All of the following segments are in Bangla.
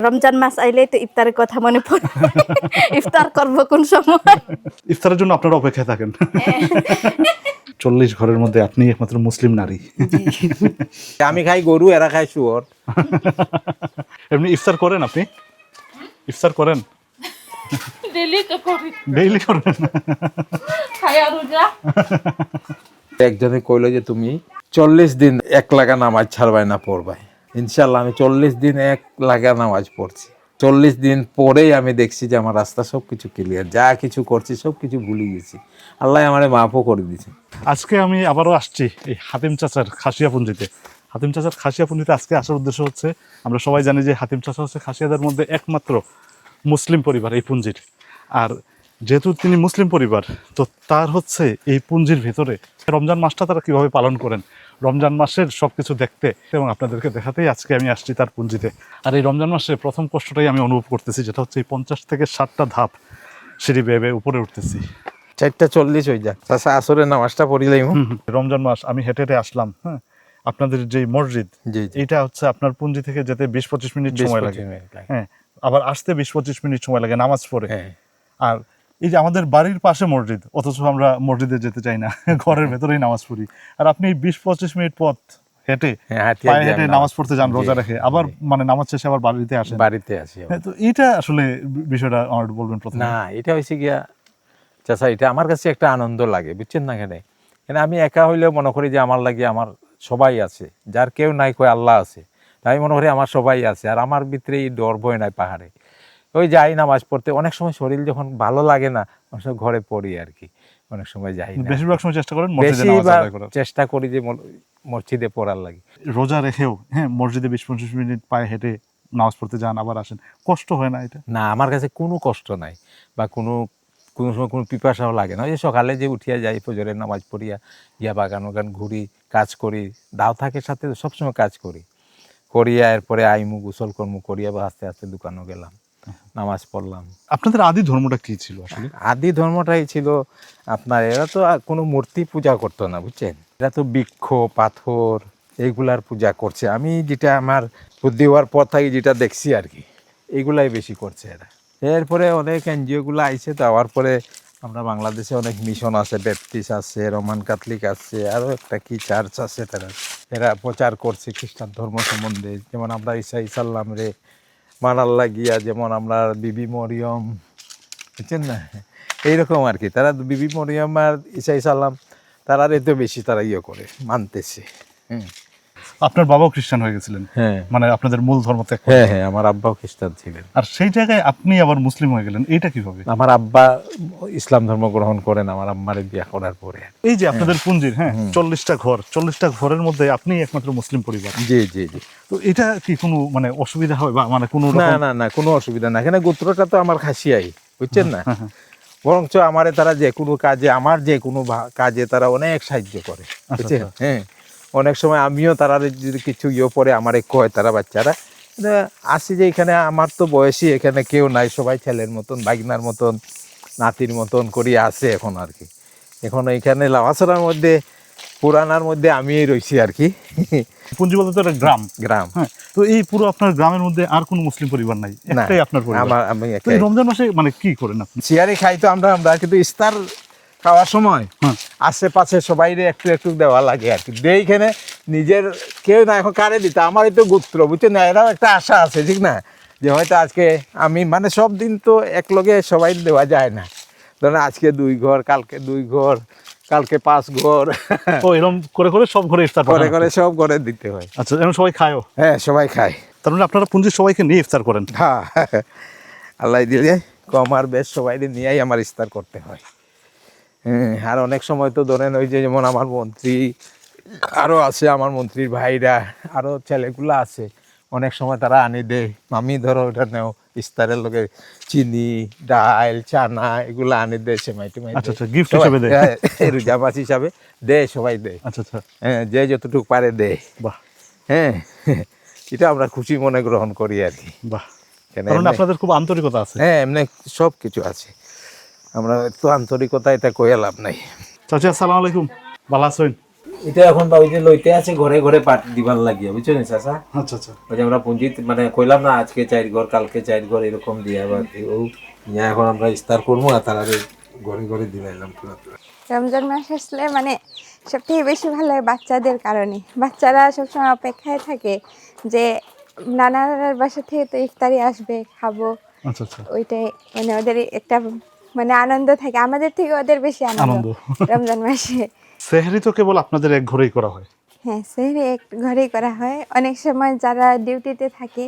রমজান মাস আইলেই তো ইফতারের কথা মনে পড়ে। ইফতার করব কোন সময়? ইফতারের জন্য আপনারা অপেক্ষায় থাকেন। 40 ঘরের মধ্যে আপনি একমাত্র মুসলিম নারী। আমি খাই গরু, এরা খায় শুয়োর। এমনি ইফতার করেন আপনি? ইফতার করেন? ডেইলি করেন? একজনে কইলো যে তুমি 40 দিন এক লাগা নামাজ ছাড়বাই না পড়বাই। ইনশাল্লাহ আমি 40 দিন এক লাগা নামাজ পড়ছি। 40 দিন পরেই আমি দেখছি যে আমার রাস্তা সবকিছু ক্লিয়ার, যা কিছু করছি সবকিছু ভুলে গেছি। আল্লাহ আমারে মাফও করে দিয়েছে। আজকে আমি আবারও আসছি এই হাতিম চাচার খাসিয়াপুঞ্জিতে। হাতিম চাচার খাসিয়াপুঞ্জিতে আজকে আসার উদ্দেশ্য হচ্ছে, আমরা সবাই জানি যে হাতিম চাচা হচ্ছে খাসিয়াদের মধ্যে একমাত্র মুসলিম পরিবার এই পুঞ্জির। আর যেহেতু তিনি মুসলিম পরিবার, তো তার হচ্ছে এই পুঞ্জির ভেতরে রমজান মাসটা তারা কিভাবে পালন করেন, রমজান মাসের সবকিছু দেখতে এবং আপনাদেরকে দেখাতেই আজকে আমি আসছি তার পুঞ্জিতে। আর এই রমজান মাসে প্রথম কষ্টটাই আমি অনুভব করতেছি, যেটা হচ্ছে এই 50 থেকে 60টা ধাপ সিঁড়ি বেয়ে বেয়ে উপরে উঠতেছি। 4:40 হয়ে যাক, চাচা আসরের নামাজটা পড়িলাম। রমজান মাস আমি হেঁটে হেঁটে আসলাম। হ্যাঁ, আপনাদের যে মসজিদ, জি, এটা হচ্ছে আপনার পুঞ্জি থেকে যেতে 20-25 মিনিট সময় লাগে। হ্যাঁ, আবার আসতে 20-25 মিনিট সময় লাগে নামাজ পড়ে। আর এই যে আমাদের বাড়ির পাশে মসজিদ, অথচ আমরা মসজিদে যেতে চাই না, ঘরের ভেতরেই নামাজ পড়ি। আর আপনি 20-25 মিনিট পথ হেঁটে পায়ে হেঁটে নামাজ পড়তে যান রোজা রেখে, আবার মানে নামাজ শেষে আবার বাড়িতে আসেন। বাড়িতে আসি। তো এটা আসলে বিষয়টা আমার বলবেন প্রথমে। না, এটা হয়েছে গিয়া চাচা, এটা আমার কাছে একটা আনন্দ লাগে, বুঝছেন না? কেন আমি একা হইলেও মনে করি যে আমার লাগে আমার সবাই আছে, যার কেউ নাই কই আল্লাহ আছে। তাই মনে করি আমার সবাই আছে, আর আমার ভিতরে এই ডর ভয় নাই। পাহাড়ে ওই যাই নামাজ পড়তে, অনেক সময় শরীর যখন ভালো লাগে না, অনেক সময় ঘরে পড়ি আর কি, অনেক সময় যাই না। বেশিরভাগ সময় চেষ্টা করেন চেষ্টা করি যে মসজিদে পড়ার লাগে। রোজা রেখেও হ্যাঁ মসজিদে 20-25 মিনিট পায়ে হেঁটে নামাজ পড়তে যান, আবার আসেন, কষ্ট হয় না এটা? না, আমার কাছে কোনো কষ্ট নাই, বা কোনো সময় কোনো পিপাসাও লাগে না। ওই যে সকালে যে উঠিয়া যাই, ফজরের নামাজ পড়িয়া গিয়া বাগান ঘুরি, কাজ করি, দাও থাকে সাথে, সবসময় কাজ করিয়া এরপরে আইমু, গোসল কর্ম করিয়া বা আস্তে আস্তে দোকানও গেলাম, নামাজ পড়লাম। আপনাদের আদি ধর্মটা কি ছিল আসলে? আদি ধর্মটাই ছিল আপনার, এরা তো কোনো মূর্তি পূজা করতো না, বুঝছেন? এরা তো বৃক্ষ পাথর এইগুলার পূজা করছে। আমি যেটা আমার বুদ্ধি হওয়ার পর থেকে যেটা দেখছি আর কি, এইগুলাই বেশি করছে এরা। এরপরে অনেক এনজিওগুলো আইছে, তো আওয়ার পরে আমরা বাংলাদেশে অনেক মিশন আছে, ব্যাপটিস্ট আছে, রোমান ক্যাথলিক আছে, আরও একটা কি চার্চ আছে, এরা প্রচার করছে খ্রিস্টান ধর্ম সম্বন্ধে। যেমন আমরা ঈসা ইসাল্লাম রে মানার লাগিয়া, যেমন আমরা বিবি মরিয়ম, বুঝছেন না, এইরকম আর কি। তারা বিবি মরিয়ম আর ঈসা ইসাল্লাম তারা এত বেশি তারা ইয়ে করে মানতেছে। আপনার বাবাও খ্রিস্টান হয়ে গেছিলেন? হ্যাঁ, মানে আপনাদের মূল ধর্ম ত্যাগ। হ্যাঁ, আমার আব্বাও খ্রিস্টান ছিলেন। আর সেই জায়গায় আপনি আবার মুসলিম হয়ে গেলেন, এইটা কিভাবে? আমার আব্বা ইসলাম ধর্ম গ্রহণ করেন আমার আম্মারে বিয়া করার পরে। এই যে আপনাদের পুঞ্জির 40টা ঘরের মধ্যে আপনি একমাত্র মুসলিম পরিবার। জি জি জি। তো এটা কি কোনো মানে অসুবিধা হয় বা মানে কোনো? না, কোনো অসুবিধা না। এখানে গোত্রটা তো আমার খাসিয়াই, বুঝছেন না? বরঞ্চ আমারে তারা যে কোনো কাজে, আমার যে কোনো কাজে তারা অনেক সাহায্য করে, বুঝছেন? হ্যাঁ, অনেক সময় আমিও তারা যদি কিছু পরে আমারে কয়, তারা বাচ্চারা আসি যে এখানে আমার তো বয়সী এখানে কেউ নাই, সবাই ছেলের মতন, বাগনার মতন, নাতির মতন করি আছে এখন আর কি। এখন এইখানে লাওয়াছড়ার মধ্যে, পুরানার মধ্যে আমি রয়েছি আর কি। পুঞ্জি বলতে তো একটা গ্রাম। হ্যাঁ, তো এই পুরো আপনার গ্রামের মধ্যে আর কোনো মুসলিম পরিবার নাই, একটাই আপনার পরিবার। আমি রমজান মাসে মানে কি করেন আপনি? সিয়ারি খাই তো আমরা কিন্তু ইফতার খাওয়ার সময় আশেপাশে সবাই একটু একটু দেওয়া লাগে আর কি। এইখানে নিজের কেউ না, এখন কারে দিতে, আমারই তো গোত্র, বুঝছেন না? এরাও একটা আশা আছে, ঠিক না, যে হয়তো আজকে আমি মানে সব দিন তো এক লগে সবাই দেওয়া যায় না। ধরেন আজকে 2 ঘর, কালকে 2 ঘর, কালকে 5 ঘর, এরকম করে করে সব ঘরে ইফতার করে সব ঘরে দিতে হয়। আচ্ছা, এখন সবাই খায়ও? হ্যাঁ, সবাই খায়। তার মানে আপনারা পুঞ্জির সবাইকে নিয়ে ইফতার করেন? হ্যাঁ, আল্লাহ দিলে কম আর বেশ সবাই নিয়েই আমার ইফতার করতে হয়। হ্যাঁ, আর অনেক সময় তো ধরেন ওই যে যেমন আমার মন্ত্রী আরও আছে, আমার মন্ত্রীর ভাইরা আরও ছেলেগুলো আছে, অনেক সময় তারা আনি দেয়। আমি ধরো ওটা নেও ইফতারের লগে চিনি, ডাল, চানা এগুলো আনি দেয়, সেমাই টেমাই। আচ্ছা, গিফট হিসেবে দেয়? রোজা মাস হিসাবে দেয়, সবাই দেয়। আচ্ছা, হ্যাঁ, যে যতটুকু পারে দেয়। বাহ। হ্যাঁ, এটা আমরা খুশি মনে গ্রহণ করি আর কি। বাহ, কারণ আপনাদের খুব আন্তরিকতা আছে। হ্যাঁ, এমনি সব কিছু আছে, আমরা তো আন্তরিকতা এটা কয়ে লাভ নাই। চাচা আসসালামু আলাইকুম, ভালো আছেন? এটা এখন বা ওই যে লইতে আছে ঘরে ঘরে পাট দিবার লাগিয়া বুঝছেন চাচা। আচ্ছা আচ্ছা। ওই যে আমরা পুঁজিত মানে কইলাম না আজকে 4 ঘর কালকে 4 ঘর এরকম দিয়া বা ও ইয়া এখন আমরা ইফতার করবো আর তারা ঘরে ঘরে দিলাইলাম পুরো। রমজান মাস আসলে মানে সবথেকে বেশি ভালো লাগে বাচ্চাদের কারণে। বাচ্চারা সবসময় অপেক্ষায় থাকে যে নানার বাসা থেকে তো ইফতারি আসবে, খাবো। আচ্ছা আচ্ছা। ওইটাই মানে ওদের একটা মানে আনন্দ থাকে, আমাদের থেকে ওদের বেশি আনন্দ রমজান মাসে। সেহরি তো কেবল আপনাদের এক ঘরেই করা হয়? হ্যাঁ, সেহরি এক ঘরেই করা হয়। অনেক সময় যারা ডিউটিতে থাকে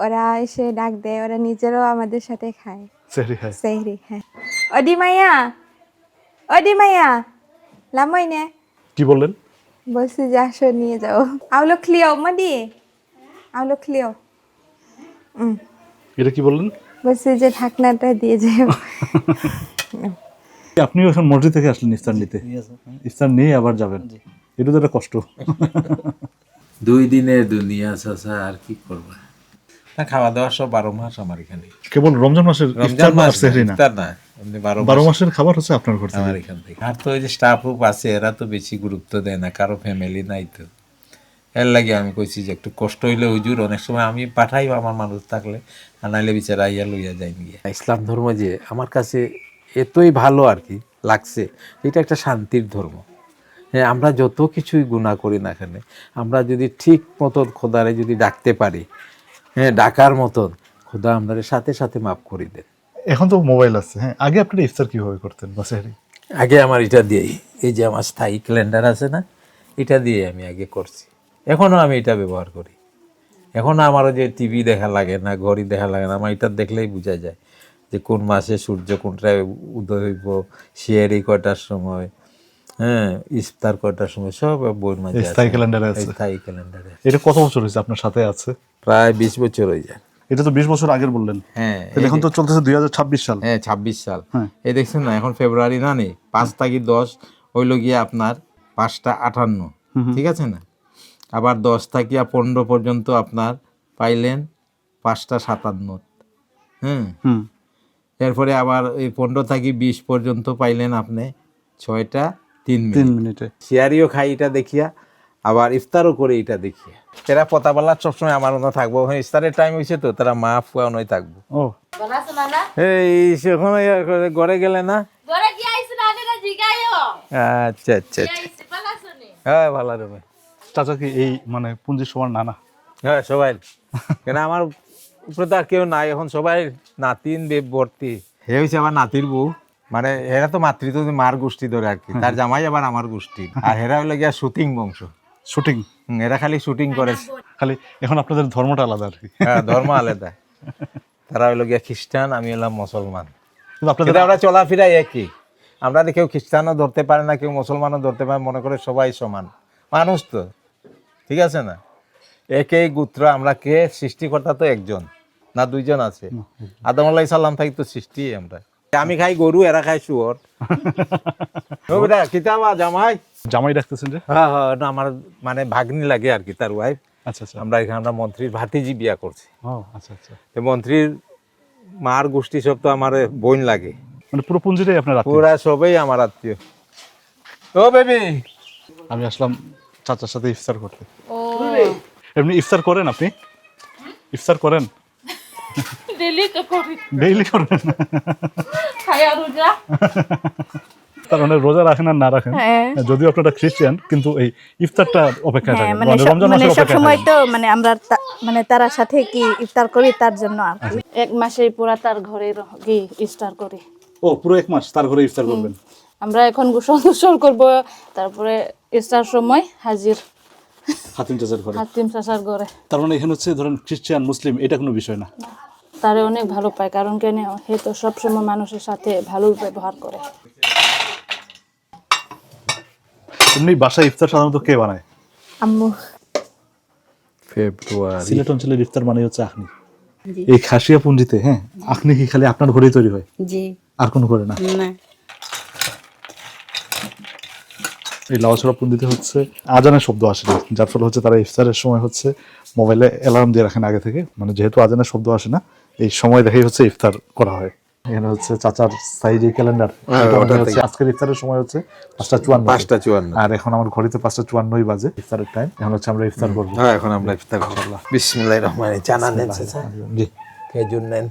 ওরা এসে ডাক দেয়, ওরা নিজেরও আমাদের সাথে খায় সেহরি খায়। সেহরি। হ্যাঁ। ওডি মাইয়া লামই নে কি বললেন? বলছি যে আসো নিয়ে যাও আউলো খ্লিও মাদি আউলো খ্লিও। এটা কি বললেন? বলছি যে ঢাকনাটা দিয়ে যাও। আপনিও এখন মসজিদ থেকে আসলেন ইফতার নিতে, ইফতার নিয়ে আবার যাবেন, এটা তো একটা কষ্ট। 2 দিনের দুনিয়া চাচা, আর কি করবা। না খাওয়া দাওয়া সব 12 মাস আমার এখানে। কেবল রমজান মাসের ইফতার না, আর সেহরি না? ইফতার না, এমনি 12 মাসের খাবার হচ্ছে আপনার ঘর থেকে? আমার এখান থেকে। আর তো ওই যে স্টাফ রূপ আছে, এরা তো বেশি গুরুত্ব দেয় না, কারো ফ্যামিলি নাই তো, এর লাগে আমি কইছি যে একটু কষ্ট হইলে হুজুর অনেক সময় আমি পাঠাই আমার মানুষ থাকলে, আর নাইলে বিচারা ইয়া লইয়া যাই গিয়া। ইসলাম ধর্ম যে আমার কাছে এতই ভালো আর কি লাগছে, এটা একটা শান্তির ধর্ম। হ্যাঁ, আমরা যত কিছুই গুনাহ করি না কেন, আমরা যদি ঠিক মতন খোদারে যদি ডাকতে পারি, হ্যাঁ ডাকার মতন, খোদা আমাদের সাথে সাথে মাফ করে দেন। এখন তো মোবাইল আছে, হ্যাঁ আগে আপনারা ইফতার কিভাবে করতেন বা সেহরি? আগে আমার এটা দিয়েই, এই যে আমার স্থায়ী ক্যালেন্ডার আছে না, এটা দিয়ে আমি আগে করছি। এখনও আমি এটা ব্যবহার করি। এখনও আমারও যে টিভি দেখা লাগে না, ঘড়ি দেখা লাগে না, আমার এটা দেখলেই বোঝা যায় যে কোন মাসে সূর্য কোনটায় উদয় হইব, সেহরি কয়টার সময়, হ্যাঁ ইফতার কয়টার সময়, সব বইয়ের মাঝে স্থায়ী ক্যালেন্ডারে আছে। স্থায়ী ক্যালেন্ডারে এটা কত বছর হয়েছে আপনার সাথে আছে? প্রায় 20 বছর হয়ে যায়। এটা তো 20 বছর আগের বললেন। হ্যাঁ, তাহলে এখন তো চলতেছে 2026 সাল। হ্যাঁ 26 সাল। হ্যাঁ। এই দেখছেন না, এখন ফেব্রুয়ারি না নেই, 5 তারিখ 10 হইল গিয়ে আপনার 5টা 58, ঠিক আছে না? আবার 10 থেকে 15 পর্যন্ত আপনার পাইলেন 5টা 57। হুম। এরপরে আবার এই 15 থেকে 20 পর্যন্ত পাইলেন আপনি 6টা 3 মিনিটে। শিয়ারিও খাই এটা দেখিয়া, আবার ইফতারও করে এটা দেখিয়া। এরা পতাবালা সবসময় আমার মনে থাকবো, ইফতারের টাইম হয়েছে তো তারা মা ফুয়া নয় থাকবো। ও এই সেখন ঘরে গেলে না? আচ্ছা আচ্ছা হ্যাঁ ভালো রে ভাই। চাচা কি এই মানে পুঞ্জি সবার নানা? হ্যাঁ সবাই, কেন আমার উপরে তো আর কেউ নাই, এখন সবাই নাতিন বেব ভর্তি। হে হয়েছে আবার নাতির বউ, মানে এরা তো মাতৃত্ব মার গোষ্ঠী ধরে আর কি, তার জামাই আবার আমার গোষ্ঠী, আর এরা হইলে গিয়া শুটিং বংশ। শুটিং? এরা খালি শুটিং করে, খালি এখন আপনাদের ধর্মটা আলাদা আর কি। হ্যাঁ ধর্ম আলাদা। তারা হইলো গিয়া খ্রিস্টান, আমি হলাম মুসলমান। কিন্তু আপনাদের কিন্তু আমরা চলাফেরা একই। আমরা কেউ খ্রিস্টানও ধরতে পারে না, কেউ মুসলমানও ধরতে পারে, মনে করে সবাই সমান মানুষ তো, ঠিক আছে না? একই গোত্র আমরা, কে সৃষ্টিকর্তা তো একজন না 2জন আছে, আদম আলাইহিস সালাম থাকি তো সৃষ্টি আমরা। আমি খাই গরু, এরা খাই শুয়োর। ও বেটা কিতাবা জামাই জামাই ডাকতেছেন যে? হ্যাঁ হ্যাঁ, না আমার মানে ভাগ্নি লাগে আর কি, তার ওয়াইফ। আচ্ছা আচ্ছা। আমরা এখানে আমরা মন্ত্রীর ভাতিজি বিয়া করছি। ও আচ্ছা আচ্ছা। তো মন্ত্রীর মার গোষ্ঠী সব তো আমার বোন লাগে, মানে পুরো পুঞ্জিটাই আপনার আত্মীয়? পুরা সবাই আমার আত্মীয়। ও বেবি, আমি আসলাম চাচার সাথে ইফতার করতে। এমনি ইফতার করেন আপনি? ইফতার করেন? ডেইলি করেন? তার মানে রোজা রাখেন আর না রাখেন, যদিও আপনারা খ্রিস্টান, কিন্তু এই ইফতারটা অপেক্ষায় থাকেন, মানে রমজান মাসের সব অপেক্ষায় সময় থাকেন। তো মানে আমরা মানে তার সাথে কি ইফতার করি তার জন্য আর কি। 1 মাসে পুরা তার ঘরে গিয়ে ইফতার করি। ও পুরো 1 মাস তার ঘরে ইফতার করবেন? আমরা এখন গোসল করব, তারপরে ইফতার সময় হাজির হাতিম চাচার ঘরে। হাতিম চাচার ঘরে। তার মানে এখানে হচ্ছে ধরেন খ্রিস্টান মুসলিম এটা কোনো বিষয় না? তারে অনেক ভালো পায়, কারণ কেন হে তো সবসময় মানুষের সাথে ভালো ব্যবহার করে। এমনি বাসায় ইফতার সাধারণত কে বানায়? আম্মু। ফেব্রুয়ারি সিলেট অঞ্চলের ইফতার মানে হচ্ছে আখনি। এই খাসিয়া পুঞ্জিতে হ্যাঁ আখনি কি খালি আপনার ঘরেই তৈরি হয়? জি আর কোনো ঘরে না? না। এই লাউছড়া পুঞ্জিতে হচ্ছে আজানের শব্দ আসে না, যার ফলে হচ্ছে তারা ইফতারের সময় হচ্ছে মোবাইলে অ্যালার্ম দিয়ে রাখেন আগে থেকে, মানে যেহেতু আজানের শব্দ আসে না এই সময় দেখেই হচ্ছে ইফতার করা হয়। এখানে হচ্ছে চাচার সাইজে ক্যালেন্ডার, আজকের ইফতারের সময় হচ্ছে 5:54, 5:54। আর এখন আমার ঘড়িতে 5:54 বাজে ইফতারের টাইম। এখন হচ্ছে আমরা ইফতার করবো। হ্যাঁ, এখন আমরা ইফতার করব। বিসমিল্লাহির রহমানির রহিম। চা নেন চাচা? জি। খেজুর নেন।